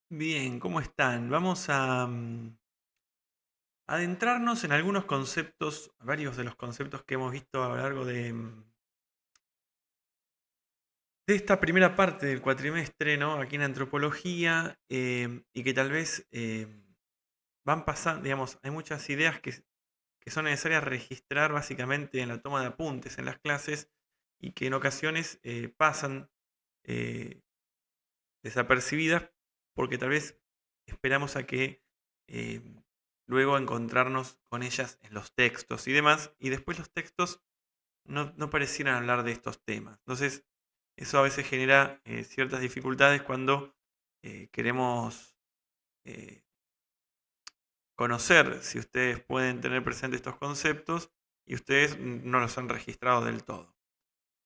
Bien, ¿cómo están? Vamos a adentrarnos en algunos conceptos, varios de los conceptos que hemos visto a lo largo de esta primera parte del cuatrimestre, ¿no? Aquí en antropología, y que tal vez van pasando, digamos, hay muchas ideas que son necesarias registrar básicamente en la toma de apuntes en las clases y que en ocasiones pasan eh, desapercibidas porque tal vez esperamos a que eh, luego encontrarnos con ellas en los textos y demás, y después los textos no parecieran hablar de estos temas. Entonces, eso a veces genera ciertas dificultades cuando queremos eh, conocer si ustedes pueden tener presente estos conceptos y ustedes no los han registrado del todo.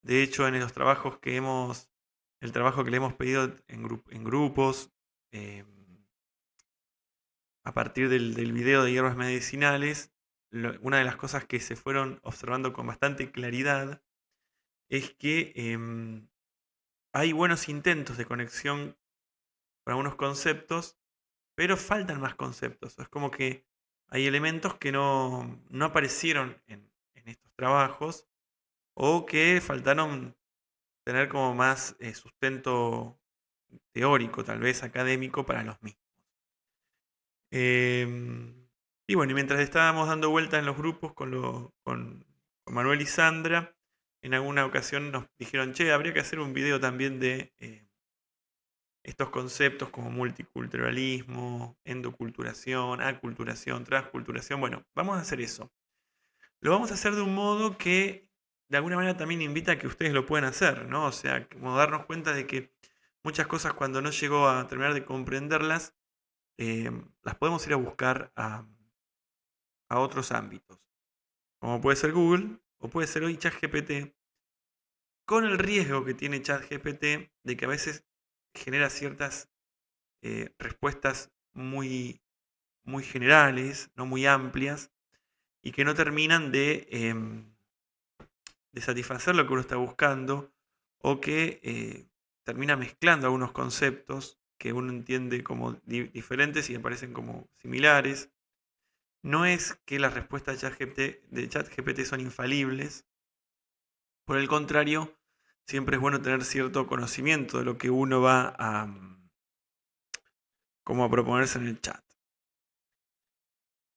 De hecho, en los trabajos el trabajo que le hemos pedido en grupos, eh, a partir del video de hierbas medicinales, una de las cosas que se fueron observando con bastante claridad es que hay buenos intentos de conexión con algunos conceptos, pero faltan más conceptos. Es como que hay elementos que no aparecieron en estos trabajos o que faltaron tener como más sustento teórico, tal vez académico, para los mismos. Y bueno, y mientras estábamos dando vueltas en los grupos con Manuel y Sandra, en alguna ocasión nos dijeron, che, habría que hacer un video también de estos conceptos como multiculturalismo, endoculturación, aculturación, transculturación. Bueno, vamos a hacer eso. Lo vamos a hacer de un modo que de alguna manera también invita a que ustedes lo puedan hacer, ¿no? O sea, como darnos cuenta de que muchas cosas cuando no llegó a terminar de comprenderlas, las podemos ir a buscar a otros ámbitos, como puede ser Google o puede ser hoy ChatGPT, con el riesgo que tiene ChatGPT de que a veces genera ciertas respuestas muy generales, no muy amplias, y que no terminan de satisfacer lo que uno está buscando, o que termina mezclando algunos conceptos que uno entiende como diferentes y me parecen como similares. No es que las respuestas de ChatGPT son infalibles, por el contrario, siempre es bueno tener cierto conocimiento de lo que uno va como a proponerse en el chat.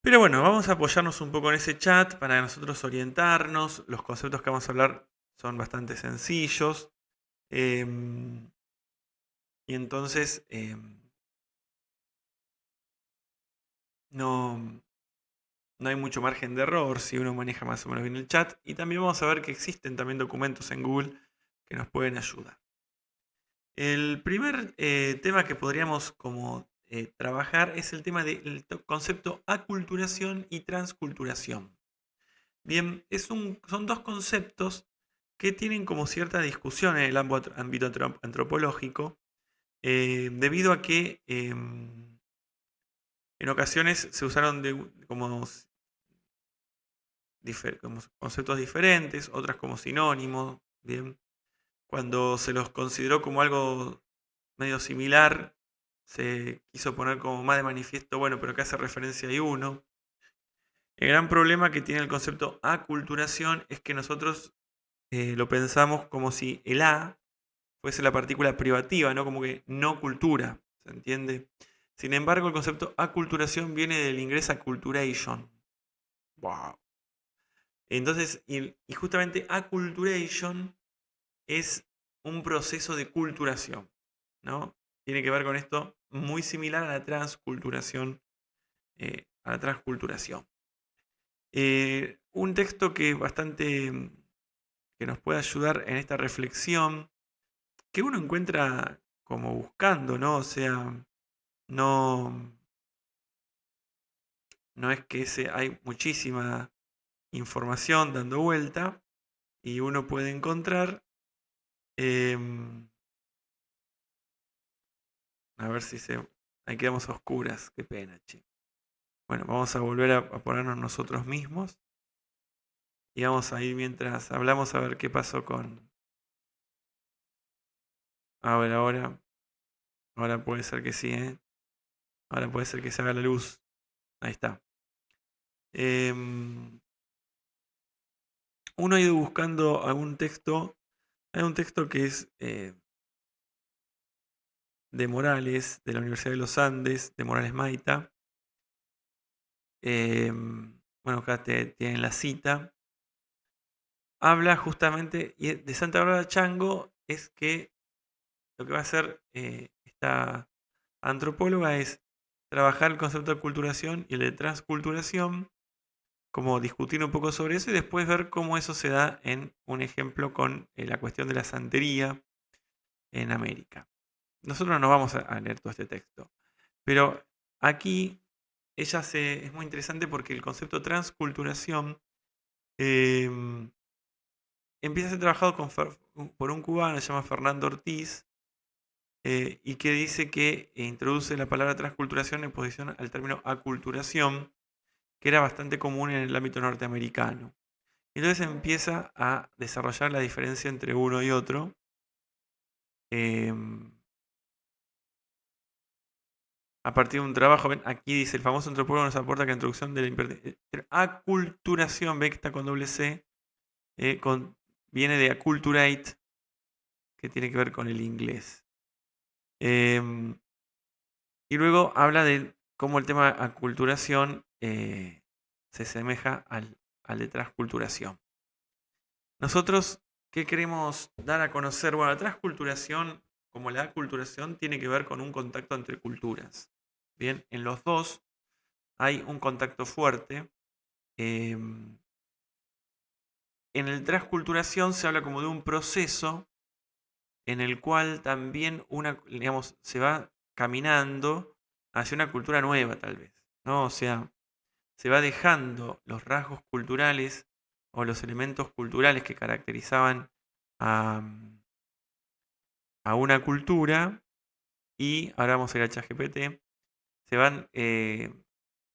Pero bueno, vamos a apoyarnos un poco en ese chat para nosotros orientarnos. Los conceptos que vamos a hablar son bastante sencillos. em, y entonces no, no hay mucho margen de error si uno maneja más o menos bien el chat. Y también vamos a ver que existen también documentos en Google que nos pueden ayudar. El primer tema que podríamos como trabajar es el tema del concepto aculturación y transculturación. Bien, son dos conceptos que tienen como cierta discusión en el ámbito antropológico, debido a que en ocasiones se usaron como conceptos diferentes, otras como sinónimos. Bien, cuando se los consideró como algo medio similar, se quiso poner como más de manifiesto, bueno, pero que hace referencia a uno. El gran problema que tiene el concepto aculturación es que nosotros lo pensamos como si el A fuese la partícula privativa, ¿no? Como que no cultura, ¿se entiende? Sin embargo, el concepto aculturación viene del inglés acculturation. Wow. Entonces, y justamente aculturation es un proceso de culturación, ¿no? Tiene que ver con esto muy similar a la transculturación. A la transculturación. Un texto que bastante que nos puede ayudar en esta reflexión, que uno encuentra como buscando, ¿no? O sea, no, no es que hay muchísima información dando vuelta y uno puede encontrar, em, a ver si se... Ahí quedamos a oscuras, qué pena, che. Bueno, vamos a volver a ponernos nosotros mismos y vamos a ir mientras hablamos a ver qué pasó con... A ver, ahora puede ser que sí, ¿eh? Ahora puede ser que se haga la luz. Ahí está. Uno ha ido buscando algún texto. Hay un texto que es de Morales, de la Universidad de los Andes, de Morales Maita. Bueno, acá tienen la cita. Habla justamente de Santa Bárbara Chango, es que lo que va a hacer esta antropóloga es trabajar el concepto de aculturación y el de transculturación, como discutir un poco sobre eso y después ver cómo eso se da en un ejemplo con la cuestión de la santería en América. Nosotros no vamos a leer todo este texto, pero aquí es muy interesante porque el concepto de transculturación empieza a ser trabajado por un cubano que se llama Fernando Ortiz, y que dice que introduce la palabra transculturación en posición al término aculturación, que era bastante común en el ámbito norteamericano. Entonces empieza a desarrollar la diferencia entre uno y otro. A partir de un trabajo, ven, aquí dice, el famoso antropólogo nos aporta que la introducción de la aculturación, ve que está con doble C, viene de acculturate, que tiene que ver con el inglés. Y luego habla de cómo el tema de aculturación se asemeja al de transculturación. Nosotros, ¿qué queremos dar a conocer? Bueno, la transculturación, como la aculturación, tiene que ver con un contacto entre culturas. Bien, en los dos hay un contacto fuerte. En el transculturación se habla como de un proceso en el cual también digamos, se va caminando hacia una cultura nueva, tal vez, ¿no? O sea, se va dejando los rasgos culturales o los elementos culturales que caracterizaban a, a una cultura, y ahora vamos a ir a ChatGPT, se van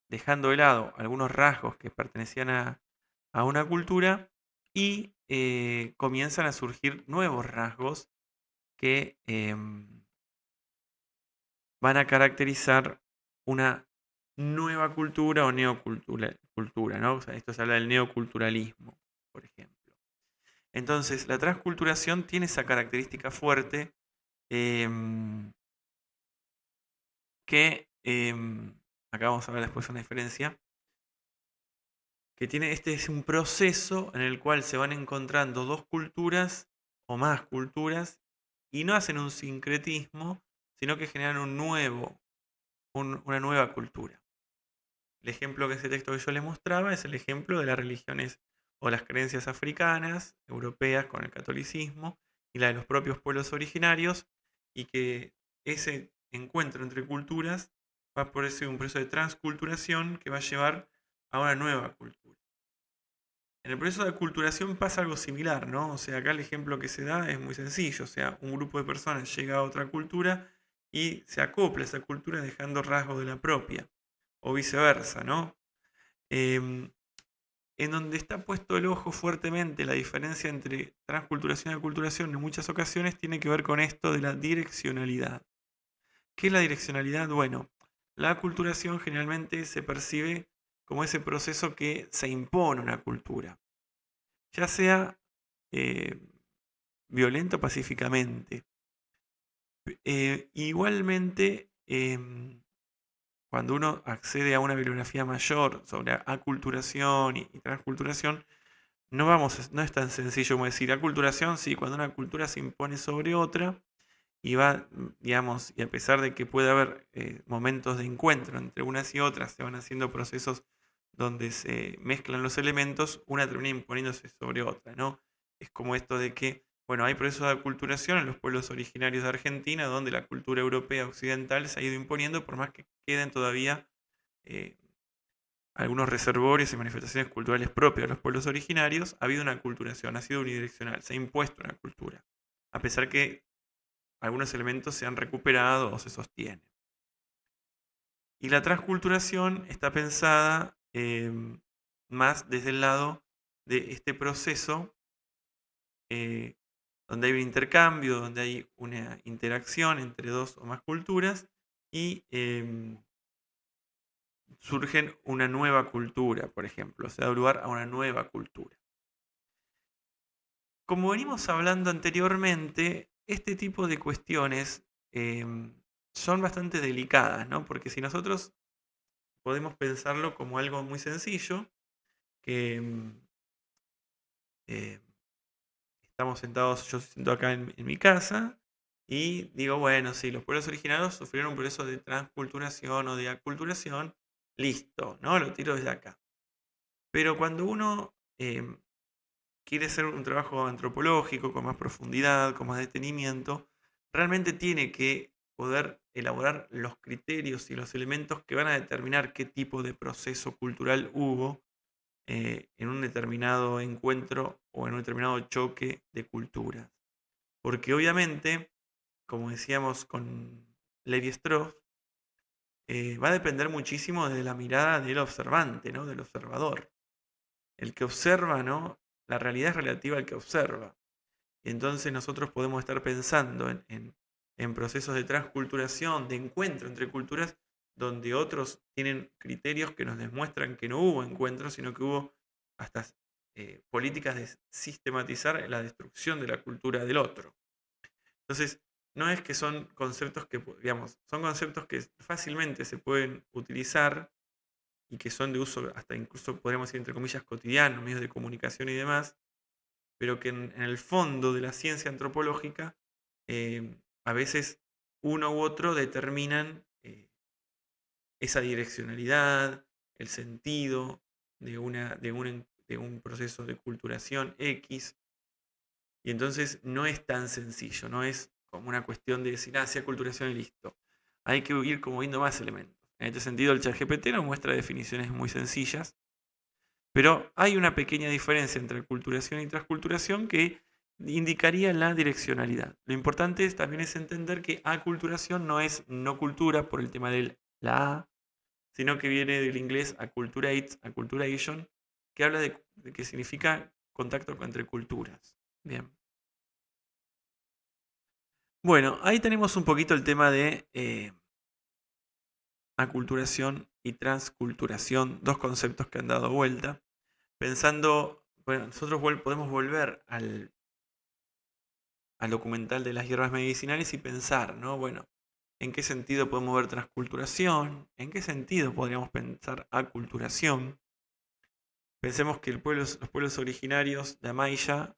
dejando de lado algunos rasgos que pertenecían a una cultura y comienzan a surgir nuevos rasgos que van a caracterizar una nueva cultura o neocultura, ¿no? O sea, esto se habla del neoculturalismo, por ejemplo. Entonces, la transculturación tiene esa característica fuerte que, acá vamos a ver después una diferencia, que tiene, este es un proceso en el cual se van encontrando dos culturas o más culturas y no hacen un sincretismo, sino que generan una nueva cultura. El ejemplo que ese texto que yo les mostraba es el ejemplo de las religiones o las creencias africanas, europeas con el catolicismo, y la de los propios pueblos originarios, y que ese encuentro entre culturas va por ser un proceso de transculturación que va a llevar a una nueva cultura. En el proceso de aculturación pasa algo similar, ¿no? O sea, acá el ejemplo que se da es muy sencillo, o sea, un grupo de personas llega a otra cultura y se acopla a esa cultura dejando rasgos de la propia, o viceversa, ¿no? En donde está puesto el ojo fuertemente la diferencia entre transculturación y aculturación en muchas ocasiones tiene que ver con esto de la direccionalidad. ¿Qué es la direccionalidad? Bueno, la aculturación generalmente se percibe como ese proceso que se impone una cultura, ya sea violento o pacíficamente. Igualmente, cuando uno accede a una bibliografía mayor sobre aculturación y transculturación, no es tan sencillo como decir aculturación, sí, cuando una cultura se impone sobre otra y va, digamos, y a pesar de que puede haber momentos de encuentro entre unas y otras, se van haciendo procesos donde se mezclan los elementos, una termina imponiéndose sobre otra, ¿no? Es como esto de que, bueno, hay procesos de aculturación en los pueblos originarios de Argentina, donde la cultura europea occidental se ha ido imponiendo, por más que queden todavía eh, algunos reservorios y manifestaciones culturales propias de los pueblos originarios, ha habido una aculturación, ha sido unidireccional, se ha impuesto una cultura, a pesar que algunos elementos se han recuperado o se sostienen. Y la transculturación está pensada más desde el lado de este proceso eh, donde hay un intercambio, donde hay una interacción entre dos o más culturas y surgen una nueva cultura, por ejemplo, se da lugar a una nueva cultura. Como venimos hablando anteriormente, este tipo de cuestiones son bastante delicadas, ¿no? Porque si nosotros podemos pensarlo como algo muy sencillo, que eh, estamos sentados, yo siento acá en mi casa, y digo, bueno, sí, los pueblos originarios sufrieron un proceso de transculturación o de aculturación, listo, ¿no? Lo tiro desde acá. Pero cuando uno quiere hacer un trabajo antropológico con más profundidad, con más detenimiento, realmente tiene que poder elaborar los criterios y los elementos que van a determinar qué tipo de proceso cultural hubo en un determinado encuentro o en un determinado choque de culturas. Porque obviamente, como decíamos con Levi-Strauss, va a depender muchísimo de la mirada del observante, ¿no? Del observador. El que observa, ¿no? La realidad es relativa al que observa. Y entonces nosotros podemos estar pensando en procesos de transculturación, de encuentro entre culturas, donde otros tienen criterios que nos demuestran que no hubo encuentro, sino que hubo hasta políticas de sistematizar la destrucción de la cultura del otro. Entonces, no es que son conceptos que, digamos, son conceptos que fácilmente se pueden utilizar y que son de uso hasta incluso, podríamos decir, entre comillas, cotidiano, medios de comunicación y demás, pero que en el fondo de la ciencia antropológica, a veces uno u otro determinan esa direccionalidad, el sentido de un proceso de culturación X, y entonces no es tan sencillo, no es como una cuestión de decir, sea culturación y listo. Hay que ir como viendo más elementos. En este sentido, el ChatGPT nos muestra definiciones muy sencillas, pero hay una pequeña diferencia entre aculturación y transculturación que indicaría la direccionalidad. Lo importante también es entender que aculturación no es no cultura por el tema de la A, sino que viene del inglés acculturate, acculturation, que habla de que significa contacto entre culturas. Bien. Bueno, ahí tenemos un poquito el tema de aculturación y transculturación, dos conceptos que han dado vuelta. Pensando, bueno, nosotros podemos volver al documental de las hierbas medicinales y pensar, ¿no? Bueno, ¿en qué sentido podemos ver transculturación? ¿En qué sentido podríamos pensar aculturación? Pensemos que los pueblos originarios de Amaya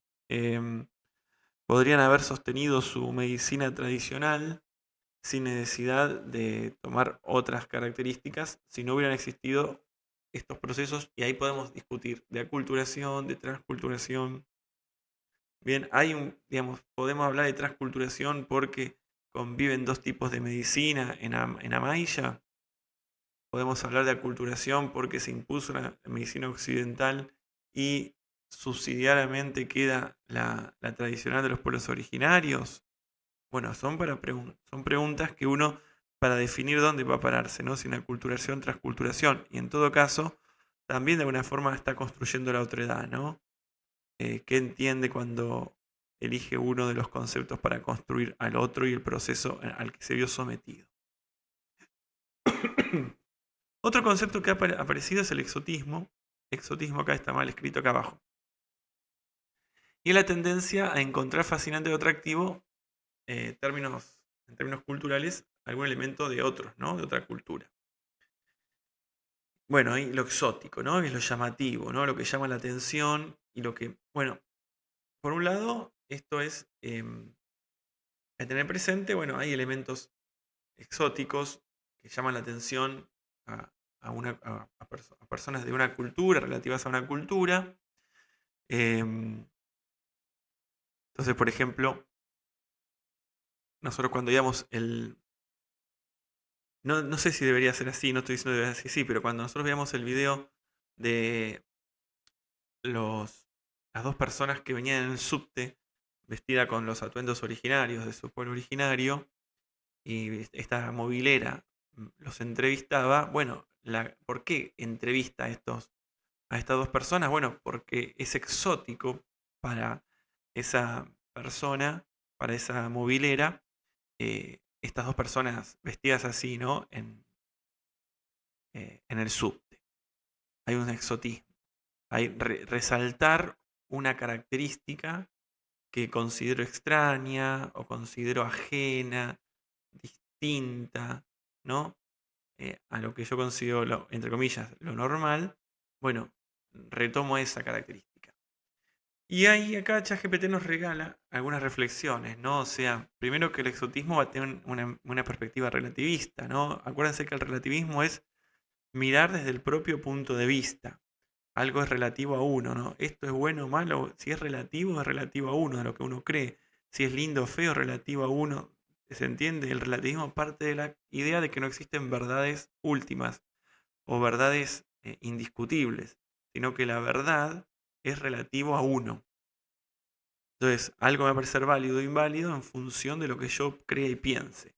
podrían haber sostenido su medicina tradicional sin necesidad de tomar otras características si no hubieran existido estos procesos, y ahí podemos discutir de aculturación, de transculturación. Bien, digamos, podemos hablar de transculturación porque conviven dos tipos de medicina en Amaya. Podemos hablar de aculturación porque se impuso la medicina occidental y subsidiariamente queda la tradicional de los pueblos originarios. Bueno, son preguntas que uno, para definir dónde va a pararse, ¿no? Si una aculturación, transculturación. Y en todo caso, también de alguna forma está construyendo la otredad, ¿no? ¿Qué entiende cuando elige uno de los conceptos para construir al otro y el proceso al que se vio sometido? Otro concepto que ha aparecido es el exotismo. Exotismo acá está mal escrito acá abajo. Y es la tendencia a encontrar fascinante o atractivo en términos culturales algún elemento de otros, ¿no? De otra cultura. Bueno, ahí lo exótico, ¿no? Es lo llamativo, ¿no? Lo que llama la atención y lo que, bueno, por un lado, esto es a tener presente, bueno, hay elementos exóticos que llaman la atención a personas de una cultura, relativas a una cultura. Entonces, por ejemplo, nosotros cuando íbamos no sé si debería ser así, no estoy diciendo que debería ser así, pero cuando nosotros veíamos el video de las dos personas que venían en el subte, vestida con los atuendos originarios de su pueblo originario, y esta movilera los entrevistaba, bueno, ¿por qué entrevista a estas dos personas? Bueno, porque es exótico para esa persona, para esa movilera, estas dos personas vestidas así, ¿no? en el subte. Hay un exotismo. Hay resaltar una característica que considero extraña o considero ajena, distinta, ¿no? A lo que yo considero, entre comillas, lo normal. Bueno, retomo esa característica. Y ahí acá ChatGPT nos regala algunas reflexiones, ¿no? O sea, primero que el exotismo va a tener una perspectiva relativista, ¿no? Acuérdense que el relativismo es mirar desde el propio punto de vista. Algo es relativo a uno, ¿no? Esto es bueno o malo, si es relativo a uno, de lo que uno cree. Si es lindo o feo, relativo a uno. ¿Se entiende? El relativismo parte de la idea de que no existen verdades últimas o verdades indiscutibles, sino que la verdad es relativo a uno. Entonces, algo me va a parecer válido o inválido en función de lo que yo crea y piense.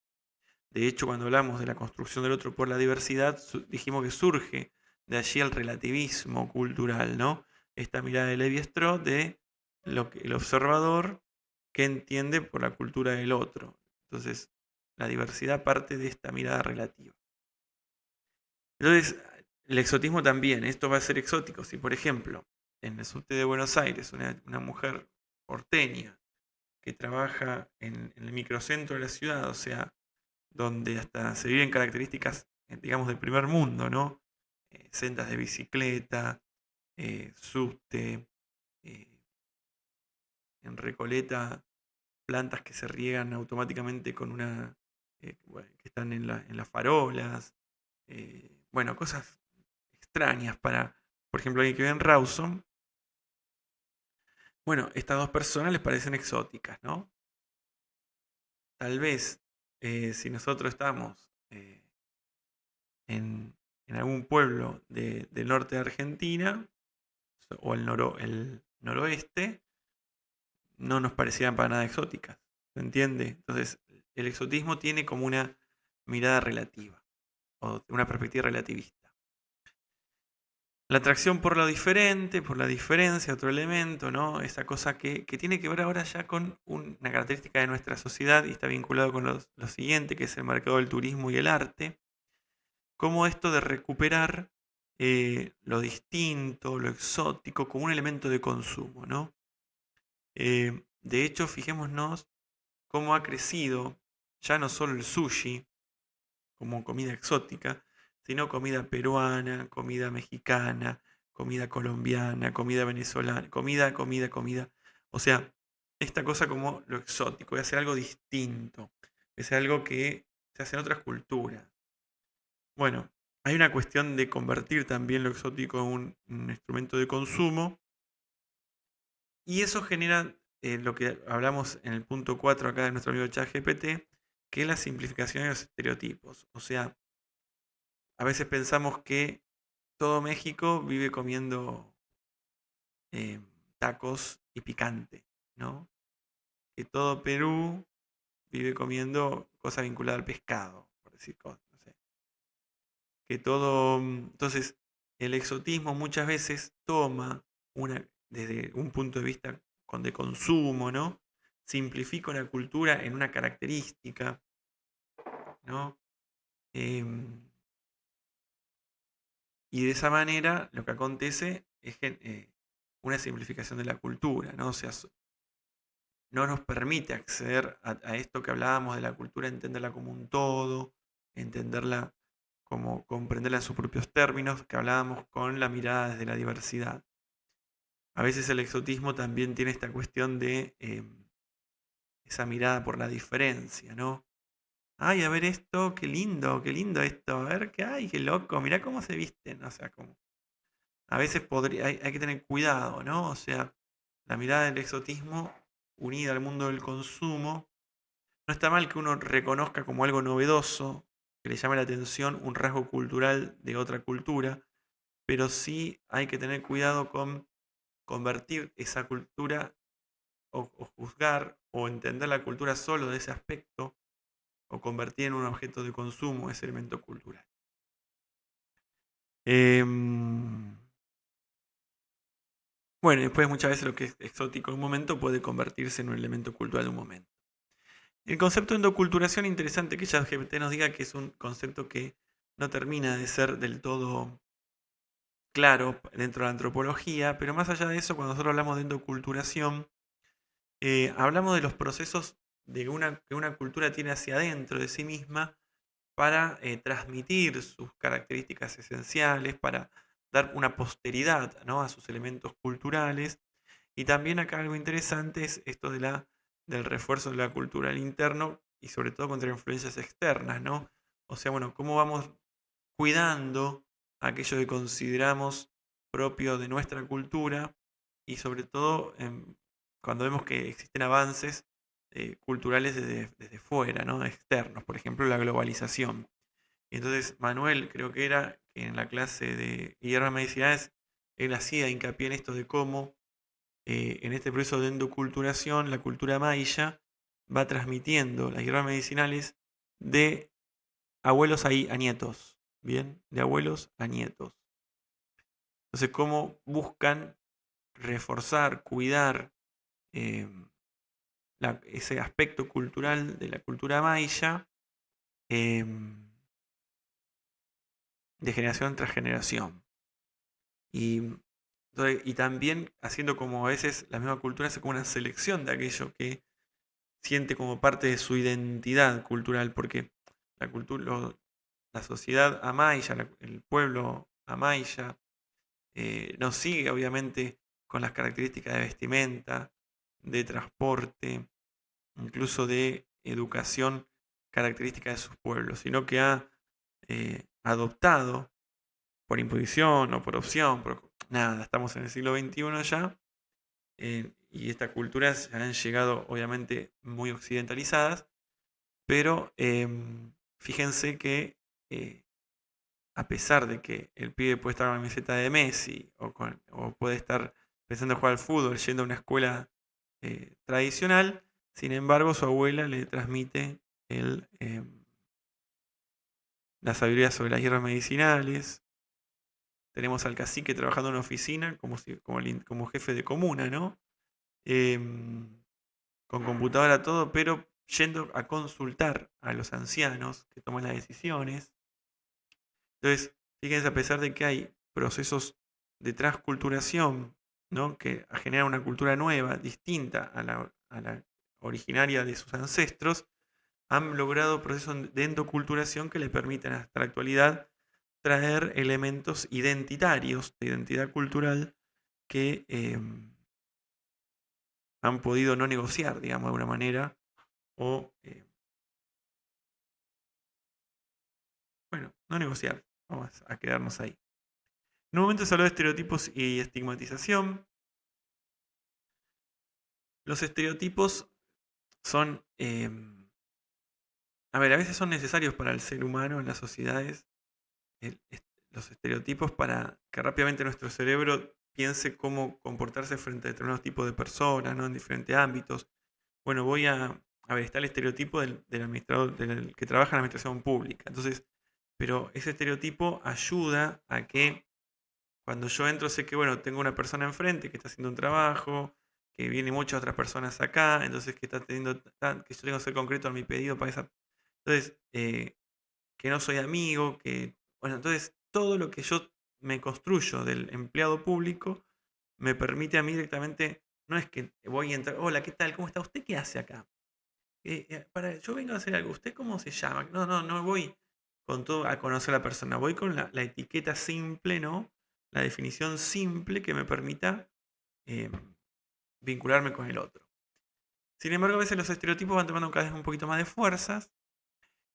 De hecho, cuando hablamos de la construcción del otro por la diversidad, dijimos que surge de allí el relativismo cultural, ¿no? Esta mirada de Levi-Strauss de lo que el observador que entiende por la cultura del otro. Entonces, la diversidad parte de esta mirada relativa. Entonces, el exotismo también, esto va a ser exótico. Si, por ejemplo, en el subte de Buenos Aires, una mujer porteña que trabaja en el microcentro de la ciudad, o sea, donde hasta se viven características, digamos, del primer mundo, ¿no? Sendas de bicicleta, subte, eh, en Recoleta, plantas que se riegan automáticamente con una, bueno, que están en las farolas, bueno, cosas extrañas para, por ejemplo, alguien que vive en Rawson. Bueno, estas dos personas les parecen exóticas, ¿no? Tal vez si nosotros estamos en algún pueblo del norte de Argentina o el noroeste, no nos parecieran para nada exóticas. ¿Se entiende? Entonces, el exotismo tiene como una mirada relativa o una perspectiva relativista. La atracción por lo diferente, por la diferencia, otro elemento, ¿no? Esa cosa que tiene que ver ahora ya con una característica de nuestra sociedad y está vinculado con lo siguiente, que es el mercado del turismo y el arte. Como esto de recuperar lo distinto, lo exótico, como un elemento de consumo, ¿no? De hecho, fijémonos cómo ha crecido ya no solo el sushi como comida exótica, sino comida peruana, comida mexicana, comida colombiana, comida venezolana, comida. O sea, esta cosa como lo exótico, de hacer algo distinto, es algo que se hace en otras culturas. Bueno, hay una cuestión de convertir también lo exótico en un instrumento de consumo y eso genera lo que hablamos en el punto 4 acá de nuestro amigo ChatGPT, que es la simplificación de los estereotipos. O sea, a veces pensamos que todo México vive comiendo eh, tacos y picante, ¿no? Que todo Perú vive comiendo cosas vinculadas al pescado, por decir cosas, no sé. Que todo... Entonces, el exotismo muchas veces toma desde un punto de vista de consumo, ¿no? Simplifica una cultura en una característica, ¿no? Y de esa manera lo que acontece es una simplificación de la cultura, ¿no? O sea, no nos permite acceder a esto que hablábamos de la cultura, entenderla como un todo, entenderla como comprenderla en sus propios términos, que hablábamos con la mirada desde la diversidad. A veces el exotismo también tiene esta cuestión de esa mirada por la diferencia, ¿no? Ay, a ver esto, qué lindo esto, a ver qué hay, qué loco, mirá cómo se visten, o sea, como a veces hay que tener cuidado, ¿no? O sea, la mirada del exotismo unida al mundo del consumo, no está mal que uno reconozca como algo novedoso, que le llame la atención un rasgo cultural de otra cultura, pero sí hay que tener cuidado con convertir esa cultura o juzgar o entender la cultura solo de ese aspecto o convertir en un objeto de consumo ese elemento cultural. Bueno, después muchas veces lo que es exótico en un momento puede convertirse en un elemento cultural de un momento. El concepto de endoculturación, interesante que ChatGPT nos diga que es un concepto que no termina de ser del todo claro dentro de la antropología, pero más allá de eso, cuando nosotros hablamos de endoculturación, hablamos de los procesos que una cultura tiene hacia adentro de sí misma para transmitir sus características esenciales, para dar una posteridad, ¿no?, a sus elementos culturales. Y también acá algo interesante es esto del refuerzo de la cultura al interno y sobre todo contra influencias externas, ¿no? O sea, bueno, cómo vamos cuidando aquello que consideramos propio de nuestra cultura y sobre todo cuando vemos que existen avances culturales desde fuera, ¿no?, externos, por ejemplo la globalización. Y entonces Manuel, creo que era que en la clase de hierbas medicinales, él hacía hincapié en esto de cómo en este proceso de endoculturación la cultura maya va transmitiendo las hierbas medicinales de abuelos a nietos, ¿bien? De abuelos a nietos. Entonces, cómo buscan reforzar, cuidar eh, ese aspecto cultural de la cultura maya eh, de generación tras generación. Y, y también haciendo como a veces la misma cultura hace como una selección de aquello que siente como parte de su identidad cultural, porque la cultura, la sociedad amaya, el pueblo amaya, nos sigue obviamente con las características de vestimenta, de transporte, incluso de educación característica de sus pueblos, sino que ha adoptado por imposición o por opción, nada, estamos en el siglo XXI ya, y estas culturas ya han llegado obviamente muy occidentalizadas, pero fíjense que a pesar de que el pibe puede estar con la camiseta de Messi o puede estar pensando en jugar al fútbol yendo a una escuela tradicional, sin embargo su abuela le transmite la sabiduría sobre las hierbas medicinales. Tenemos al cacique trabajando en una oficina como jefe de comuna, ¿no? Con computadora todo, pero yendo a consultar a los ancianos que toman las decisiones. Entonces, fíjense, a pesar de que hay procesos de transculturación, ¿no?, que generan una cultura nueva, distinta a la originaria de sus ancestros, han logrado procesos de endoculturación que le permiten hasta la actualidad traer elementos identitarios de identidad cultural que han podido no negociar, digamos, de alguna manera, o, bueno, no negociar, vamos a quedarnos ahí. En un momento se habló de estereotipos y estigmatización. Los estereotipos son, a ver, a veces son necesarios para el ser humano en las sociedades, los estereotipos para que rápidamente nuestro cerebro piense cómo comportarse frente a determinados tipos de personas, ¿no?, en diferentes ámbitos. Bueno, a ver, está el estereotipo del administrador, del que trabaja en la administración pública. Entonces, pero ese estereotipo ayuda a que cuando yo entro sé que, bueno, tengo una persona enfrente que está haciendo un trabajo, que vienen muchas otras personas acá, entonces que está teniendo, que yo tengo que ser concreto en mi pedido para esa. Entonces, que no soy amigo, que, bueno, entonces todo lo que yo me construyo del empleado público me permite a mí directamente, no es que voy a entrar, hola, ¿qué tal? ¿Cómo está? ¿Usted qué hace acá? Yo vengo a hacer algo, ¿usted cómo se llama? No, no, no voy con todo a conocer a la persona, voy con la etiqueta simple, ¿no? La definición simple que me permita eh, vincularme con el otro. Sin embargo, a veces los estereotipos van tomando cada vez un poquito más de fuerzas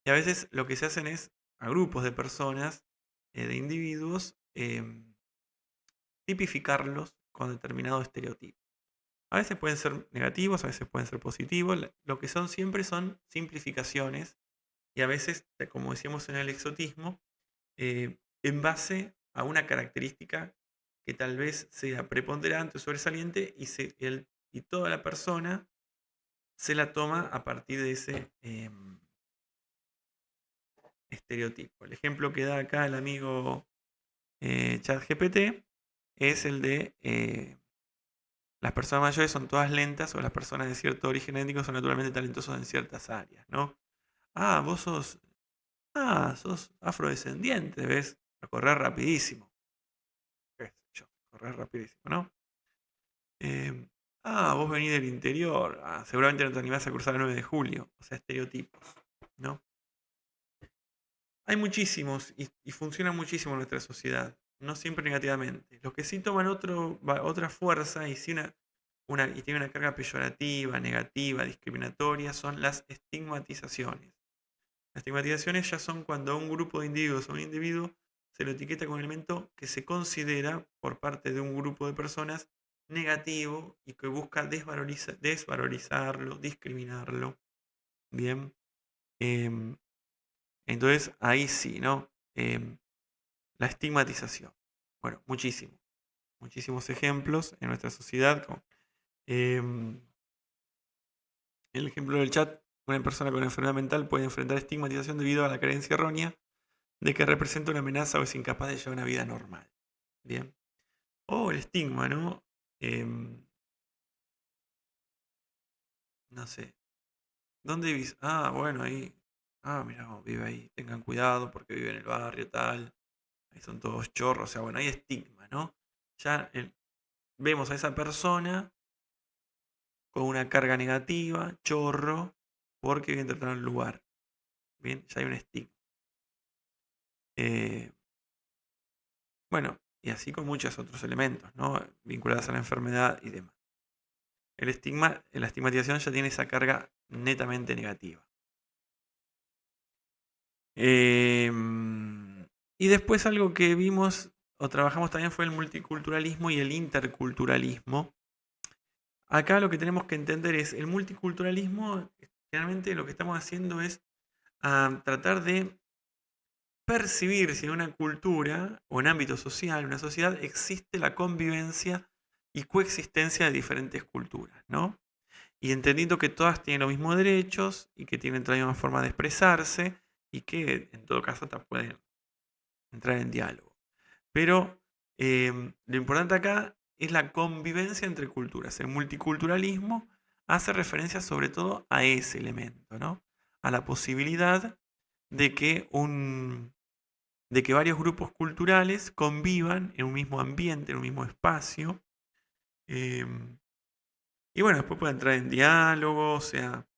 y a veces lo que se hacen es a grupos de personas, de individuos, tipificarlos con determinado estereotipo. A veces pueden ser negativos, a veces pueden ser positivos. Lo que son siempre son simplificaciones y a veces, como decíamos en el exotismo, en base a una característica que tal vez sea preponderante o sobresaliente y toda la persona se la toma a partir de ese estereotipo. El ejemplo que da acá el amigo ChatGPT es el de las personas mayores son todas lentas o las personas de cierto origen étnico son naturalmente talentosas en ciertas áreas, ¿no? Ah, vos sos sos afrodescendiente, debes correr rapidísimo. Qué sé yo, correr rapidísimo, ¿no? Eh, vos venís del interior. Seguramente no te animás a cruzar el 9 de julio. O sea, estereotipos, ¿no? Hay muchísimos y funcionan muchísimo en nuestra sociedad, no siempre negativamente. Los que sí toman otra fuerza y, sí y tienen una carga peyorativa, negativa, discriminatoria, son las estigmatizaciones. Las estigmatizaciones ya son cuando a un grupo de individuos o un individuo se lo etiqueta con un elemento que se considera por parte de un grupo de personas negativo y que busca desvalorizarlo, discriminarlo. Bien. Em, entonces ahí sí, ¿no? La estigmatización. Bueno, muchísimos ejemplos en nuestra sociedad. En el ejemplo del chat, una persona con enfermedad mental puede enfrentar estigmatización debido a la creencia errónea de que representa una amenaza o es incapaz de llevar una vida normal. Bien. O el estigma, ¿no? No sé. ¿Dónde vivís? Bueno, ahí. Mira, vive ahí. Tengan cuidado porque vive en el barrio, tal. Ahí son todos chorros. O sea, bueno, hay estigma, ¿no? Ya vemos a esa persona con una carga negativa, chorro, porque viene a tratar el lugar. Bien, ya hay un estigma. Bueno, y así con muchos otros elementos, ¿no? Vinculados a la enfermedad y demás. La estigmatización ya tiene esa carga netamente negativa. Y después algo que vimos o trabajamos también fue el multiculturalismo y el interculturalismo. Acá lo que tenemos que entender es el multiculturalismo, generalmente lo que estamos haciendo es tratar de percibir si en una cultura o en ámbito social, en una sociedad, existe la convivencia y coexistencia de diferentes culturas, ¿no? Y entendiendo que todas tienen los mismos derechos y que tienen la misma forma de expresarse y que en todo caso pueden entrar en diálogo. Pero lo importante acá es la convivencia entre culturas. El multiculturalismo hace referencia sobre todo a ese elemento, ¿no? A la posibilidad de que varios grupos culturales convivan en un mismo ambiente, en un mismo espacio. Y bueno, después puede entrar en diálogo, o sea,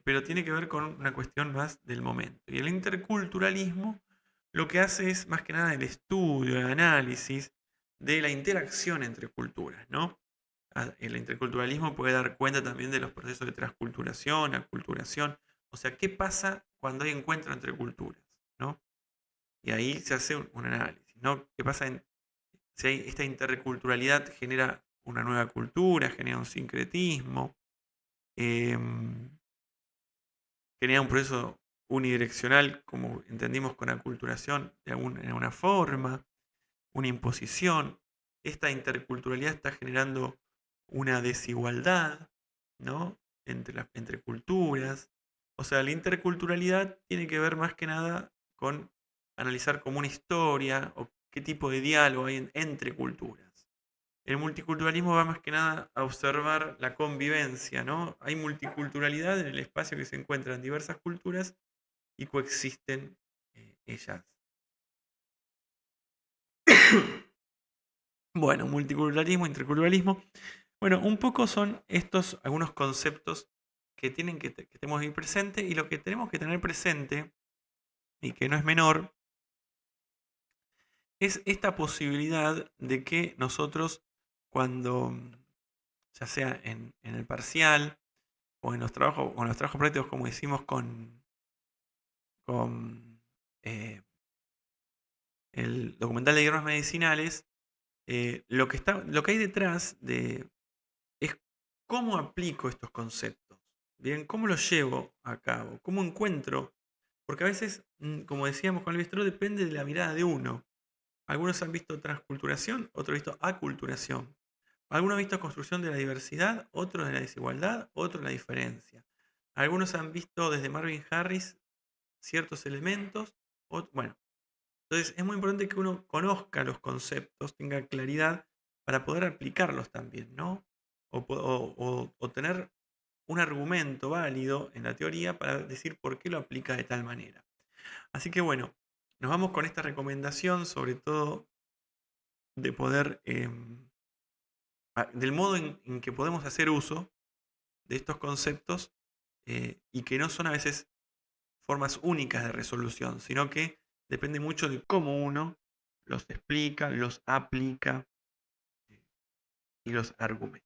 pero tiene que ver con una cuestión más del momento. Y el interculturalismo lo que hace es más que nada el estudio, el análisis de la interacción entre culturas, ¿no? El interculturalismo puede dar cuenta también de los procesos de transculturación, aculturación, o sea, qué pasa cuando hay encuentro entre culturas, ¿no? Y ahí se hace un análisis, ¿no? ¿Qué pasa si esta interculturalidad genera una nueva cultura, genera un sincretismo, genera un proceso unidireccional, como entendimos con aculturación, en alguna forma, una imposición? Esta interculturalidad está generando una desigualdad, ¿no? Entre culturas. O sea, la interculturalidad tiene que ver más que nada con analizar como una historia o qué tipo de diálogo hay entre culturas. El multiculturalismo va más que nada a observar la convivencia, ¿no? Hay multiculturalidad en el espacio que se encuentran diversas culturas y coexisten ellas. Bueno, multiculturalismo, interculturalismo. Bueno, un poco son estos algunos conceptos que tienen que tenemos bien presente, y lo que tenemos que tener presente, y que no es menor, es esta posibilidad de que nosotros cuando, ya sea en el parcial o en los trabajos prácticos, como hicimos con el documental de hierbas medicinales, lo que hay detrás es cómo aplico estos conceptos. Bien, cómo los llevo a cabo, cómo encuentro, porque a veces, como decíamos con el bistro, depende de la mirada de uno. Algunos han visto transculturación, otros han visto aculturación. Algunos han visto construcción de la diversidad, otros de la desigualdad, otros de la diferencia. Algunos han visto desde Marvin Harris ciertos elementos. Bueno, entonces es muy importante que uno conozca los conceptos, tenga claridad para poder aplicarlos también, ¿no? O tener un argumento válido en la teoría para decir por qué lo aplica de tal manera. Así que bueno, nos vamos con esta recomendación, sobre todo de poder, del modo en que podemos hacer uso de estos conceptos y que no son a veces formas únicas de resolución, sino que depende mucho de cómo uno los explica, los aplica y los argumenta.